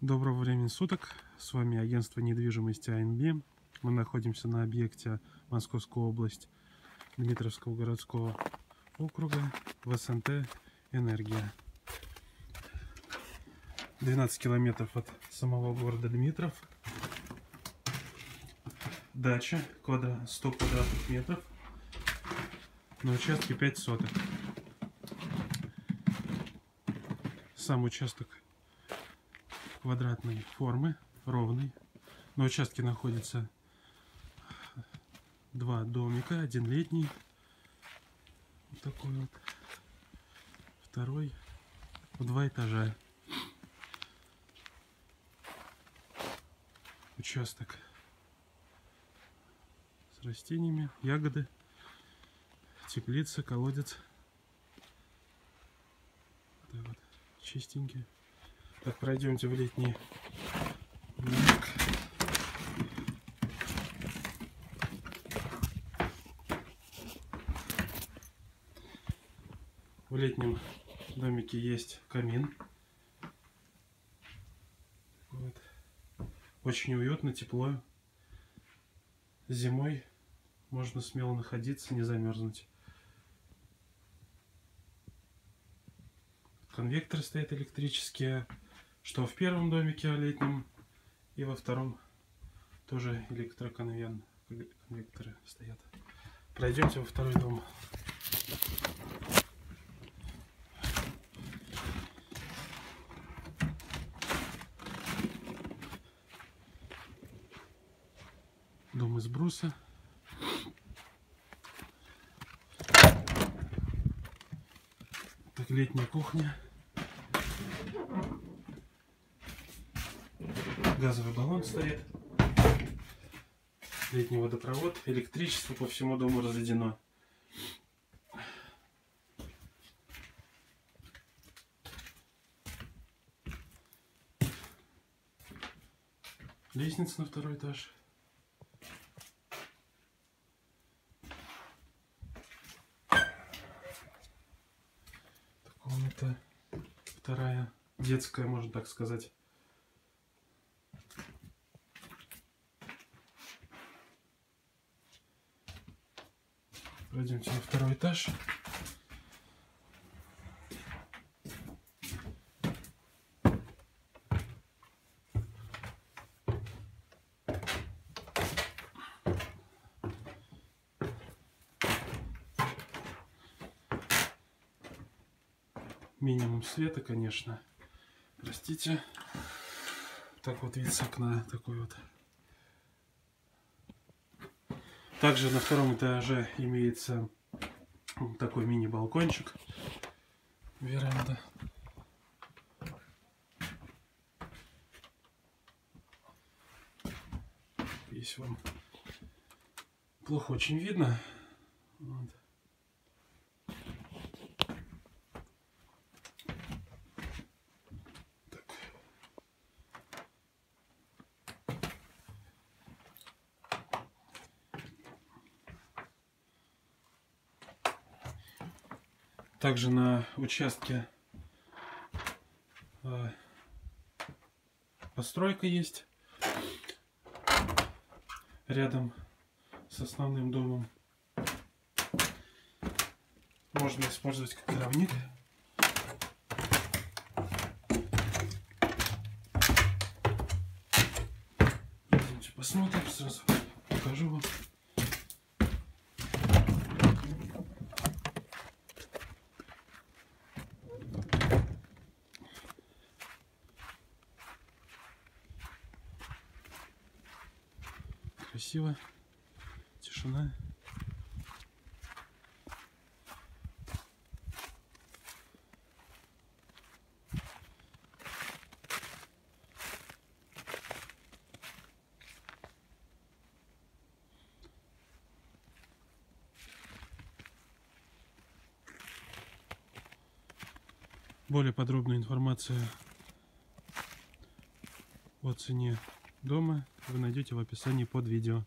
Доброго времени суток, с вами агентство недвижимости АНБ. Мы находимся на объекте Московская область Дмитровского городского округа в СНТ «Энергия». 12 километров от самого города Дмитров. Дача 100 квадратных метров на участке 5 соток. Сам участок квадратной формы, ровный. На участке находится два домика, один летний, вот такой вот, второй в 2 этажа. Участок с растениями, ягоды, теплица, колодец. Так вот, чистенький. Так, пройдемте в летний домик. В летнем домике есть камин. Вот. Очень уютно, тепло. Зимой можно смело находиться, не замерзнуть. Конвекторы стоят электрические, что в первом домике летнем, и во втором тоже электроконвекторы стоят. Пройдемте во второй дом. Дом из бруса. Так, летняя кухня. Газовый баллон стоит. Летний водопровод. Электричество по всему дому разведено. Лестница на второй этаж. Комната вторая, детская, можно так сказать. Пройдемте на второй этаж. Минимум света, конечно. Простите. Так вот вид с окна такой вот. Также на втором этаже имеется такой мини-балкончик. Веранда. Здесь вам плохо очень видно. Вот. Также на участке постройка есть рядом с основным домом. Можно использовать как травник. Давайте посмотрим, сразу покажу вам. Красиво, тишина. Более подробную информацию о цене дома вы найдете в описании под видео.